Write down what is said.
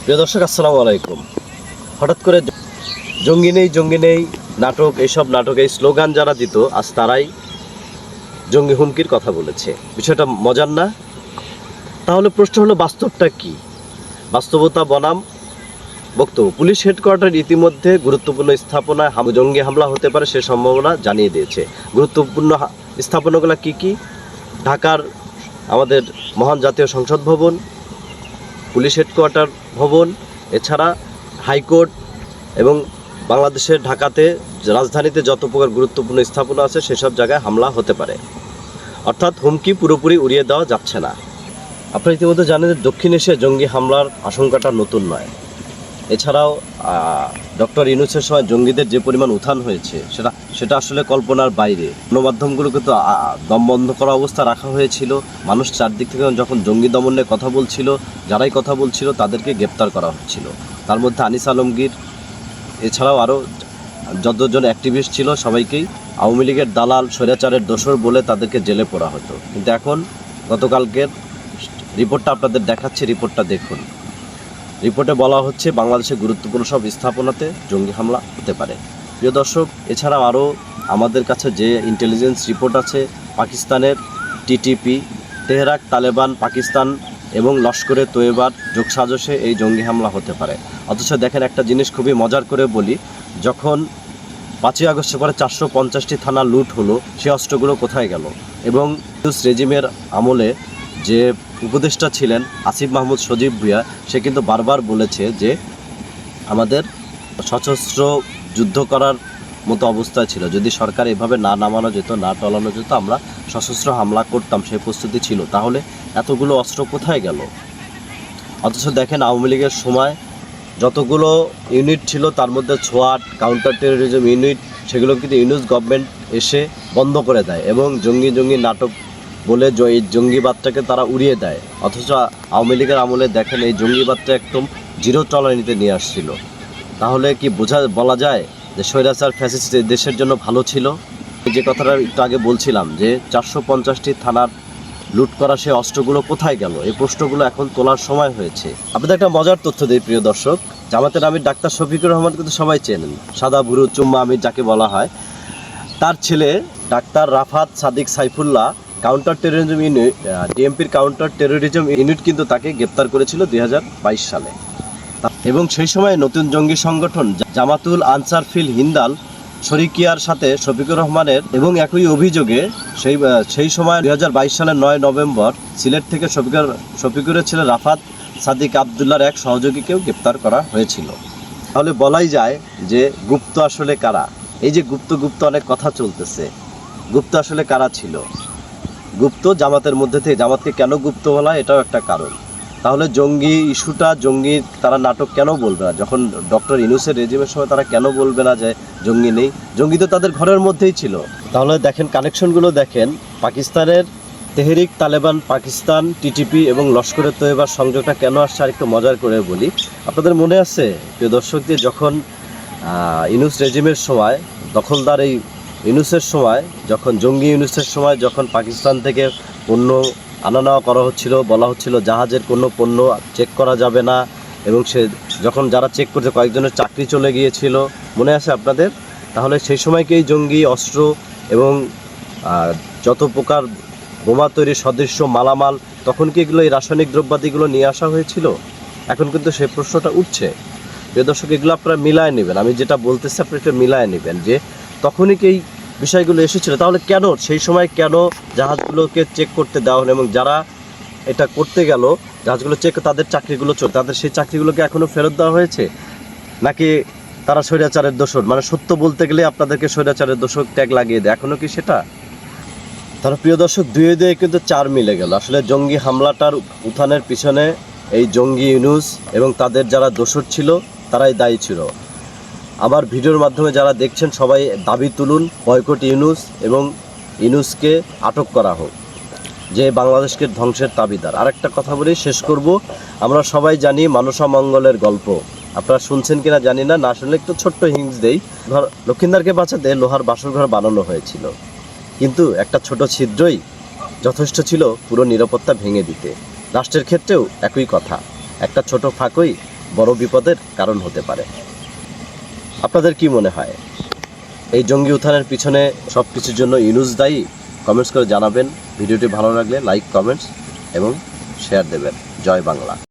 প্রিয় দর্শক, আসসালামু আলাইকুম। হঠাৎ করে জঙ্গি নেই নাটক, এইসব নাটক, এই স্লোগান যারা দিত, আজ তারাই জঙ্গি হুমকির কথা বলেছে। বিষয়টা মজার না? তাহলে প্রশ্ন হলো, বাস্তবটা কি? বাস্তবতা বনাম বক্তব্য। পুলিশ হেডকোয়ার্টার ইতিমধ্যে গুরুত্বপূর্ণ স্থাপনায় জঙ্গি হামলা হতে পারে সে সম্ভাবনা জানিয়ে দিয়েছে। গুরুত্বপূর্ণ স্থাপনাগুলো কি কি? ঢাকার আমাদের মহান জাতীয় সংসদ ভবন, পুলিশ হেডকোয়ার্টার ভবন, এছাড়া হাইকোর্ট এবং বাংলাদেশের ঢাকাতে রাজধানীতে যত প্রকার গুরুত্বপূর্ণ স্থাপনা আছে সেসব জায়গায় হামলা হতে পারে। অর্থাৎ হুমকি পুরোপুরি উড়িয়ে দেওয়া যাচ্ছে না। আপনারা ইতিমধ্যে জানেন যে দক্ষিণ এশিয়ায় জঙ্গি হামলার আশঙ্কাটা নতুন নয়। এছাড়াও ডক্টর ইউনূসের সময় জঙ্গিদের যে পরিমাণ উত্থান হয়েছে সেটা আসলে কল্পনার বাইরে। গণমাধ্যমগুলোকে তো দম বন্ধ করা অবস্থা রাখা হয়েছিল। মানুষ চারদিক থেকে যখন জঙ্গি দমন নিয়ে কথা বলছিল, যারাই কথা বলছিল তাদেরকে গ্রেপ্তার করা হচ্ছিল। তার মধ্যে আনিস আলমগীর, এছাড়াও আরও যতজন অ্যাক্টিভিস্ট ছিল সবাইকেই আওয়ামী লীগের দালাল, স্বৈরাচারের দোসর বলে তাদেরকে জেলে পোড়া হতো। কিন্তু এখন গতকালকের রিপোর্টটা আপনাদের দেখাচ্ছি, রিপোর্টটা দেখুন। রিপোর্টে বলা হচ্ছে বাংলাদেশের গুরুত্বপূর্ণ সব স্থাপনাতে জঙ্গি হামলা হতে পারে। প্রিয় দর্শক, এছাড়াও আরও আমাদের কাছে যে ইন্টেলিজেন্স রিপোর্ট আছে, পাকিস্তানের টিটিপি, তেহরাক, তালেবান, পাকিস্তান এবং লস্করে তৈয়বার যোগসাজশে এই জঙ্গি হামলা হতে পারে। অথচ দেখেন, একটা জিনিস খুবই মজার করে বলি, যখন 5ই আগস্টের পরে 450টি থানা লুট হলো, সে অস্ত্রগুলো কোথায় গেল? এবং রেজিমের আমলে যে উপদেষ্টা ছিলেন আসিফ মাহমুদ সজীব ভুঁইয়া, সে কিন্তু বারবার বলেছে যে আমাদের সশস্ত্র যুদ্ধ করার মতো অবস্থায় ছিল, যদি সরকার এভাবে না নামানো যেত, না টলানো যেত, আমরা সশস্ত্র হামলা করতাম, সেই প্রস্তুতি ছিল। তাহলে এতগুলো অস্ত্র কোথায় গেল? অথচ দেখেন, আওয়ামী লীগের সময় যতগুলো ইউনিট ছিল তার মধ্যে সোয়াট, কাউন্টার টেরোরিজম ইউনিট, সেগুলো কিন্তু ইউনুস গভর্নমেন্ট এসে বন্ধ করে দেয় এবং জঙ্গি নাটক বলে এই জঙ্গিবাদটাকে তারা উড়িয়ে দেয়। অথচ আওয়ামী লীগের আমলে দেখেন এই জঙ্গিবাদটা একদম জিরো টলারেন্সে নিয়ে আসছিল। তাহলে কি বলা যায় যে স্বৈরাচার ফ্যাসিস্ট দেশের জন্য ভালো ছিল? যে কথাটা একটু আগে বলছিলাম যে 450টি থানার লুট করা সে অস্ত্রগুলো কোথায় গেল, এই প্রশ্নগুলো এখন তোলার সময় হয়েছে। আপনাদের একটা মজার তথ্য দিই প্রিয় দর্শক, জামাতের আমির ডাক্তার শফিকুর রহমান কিন্তু সবাই চেনেন, সাদা ভুরু চুম্মা আমির যাকে বলা হয়। তার ছেলে doctor Rafat Sadiq Saifullah counter terrorism unit, ডিএমপির কাউন্টার টেরোরিজম ইউনিট কিন্তু তাকে গ্রেপ্তার করেছিল 2022 সালে। এবং সেই সময় নতুন জঙ্গি সংগঠন জামাতুল আনসার ফিল হিন্দাল শরিকিয়ার সাথে শফিকুর রহমানের এবং একই অভিযোগে সেই সময় 2022 সালের 9 নভেম্বর সিলেট থেকে শফিকুরের ছেলে রাফাত সাদিক আবদুল্লার এক সহযোগীকেও গ্রেপ্তার করা হয়েছিল। তাহলে বলাই যায় যে গুপ্ত আসলে কারা? এই যে গুপ্ত অনেক কথা চলতেছে, গুপ্ত আসলে কারা ছিল? গুপ্ত জামাতের মধ্যে থেকে। জামাতকে কেন গুপ্ত বলা, এটাও একটা কারণ। তাহলে জঙ্গি ইস্যুটা, জঙ্গি তারা নাটক কেন বলবে না? যখন ডক্টর ইউনূসের রেজিমের সময় তারা কেন বলবে না যে জঙ্গি নেই? জঙ্গি তো তাদের ঘরের মধ্যেই ছিল। তাহলে দেখেন, কানেকশনগুলো দেখেন। পাকিস্তানের তেহরিক তালেবান, পাকিস্তান, টিটিপি এবং লস্করে তৈয়বার সংযোগটা কেন আসছে আর একটু মজার করে বলি। আপনাদের মনে আছে প্রিয় দর্শক, যে যখন ইউনূস রেজিমের সময়, দখলদার এই ইউনূসের সময়, যখন জঙ্গি ইউনূসের সময় যখন পাকিস্তান থেকে পণ্য আনা নেওয়া করা হচ্ছিল, বলা হচ্ছিল জাহাজের কোনো পণ্য চেক করা যাবে না, এবং যখন যারা চেক করছে কয়েকজনের চাকরি চলে গিয়েছিল, মনে আছে আপনাদের? তাহলে সেই সময়কেই জঙ্গি অস্ত্র এবং যত প্রকার বোমা তৈরির সদৃশ্য মালামাল, তখন কি এগুলো, এই রাসায়নিক দ্রব্যাদিগুলো নিয়ে আসা হয়েছিল? এখন কিন্তু সেই প্রশ্নটা উঠছে। প্রিয় দর্শক, এগুলো আপনারা মিলায় নেবেন, আমি যেটা বলতেছি আপনি একটু মিলায় নেবেন যে তখনই কি এই বিষয়গুলো এসেছিল। তাহলে কেন সেই সময় কেন জাহাজগুলোকে চেক করতে দেওয়া হলো, এবং যারা এটা করতে গেল জাহাজগুলো চেক, তাদের চাকরিগুলো তাদের সেই চাকরিগুলোকে এখনও ফেরত দেওয়া হয়েছে? নাকি তারা স্বৈরাচারের দোষর, মানে সত্য বলতে গেলে আপনাদেরকে স্বৈরাচারের দোষর ট্যাগ লাগিয়ে দেয়? এখনও কি সেটা? তাহলে প্রিয় দর্শক, দুয়ে কিন্তু 4 মিলে গেল। আসলে জঙ্গি হামলাটার উত্থানের পিছনে এই জঙ্গি ইউনূস এবং তাদের যারা দোষর ছিল তারাই দায়ী ছিল। আমার ভিডিওর মাধ্যমে যারা দেখছেন সবাই দাবি তুলুন, বয়কট ইউনূস, এবং ইউনূসকে আটক করা হোক, যে বাংলাদেশকে ধ্বংসের দাবিদার। আরেকটা কথা বলে শেষ করব। আমরা সবাই জানি মনসা মঙ্গলের গল্প, আপনারা শুনছেন কিনা জানি না, না শুনলে একটু ছোট্ট হিংস দেই। লক্ষিন্দারকে বাঁচাতে লোহার বাসর ঘর বানানো হয়েছিল, কিন্তু একটা ছোট ছিদ্রই যথেষ্ট ছিল পুরো নিরাপত্তা ভেঙে দিতে। রাষ্ট্রের ক্ষেত্রেও একই কথা, একটা ছোট ফাঁকই বড় বিপদের কারণ হতে পারে। আপনাদের কি মনে হয় এই জঙ্গি উত্থানের পিছনে সব কিছুর জন্য ইউনূস দায়ী? কমেন্টস করে জানাবেন। ভিডিওটি ভালো লাগলে লাইক, কমেন্টস এবং শেয়ার দেবেন। জয় বাংলা।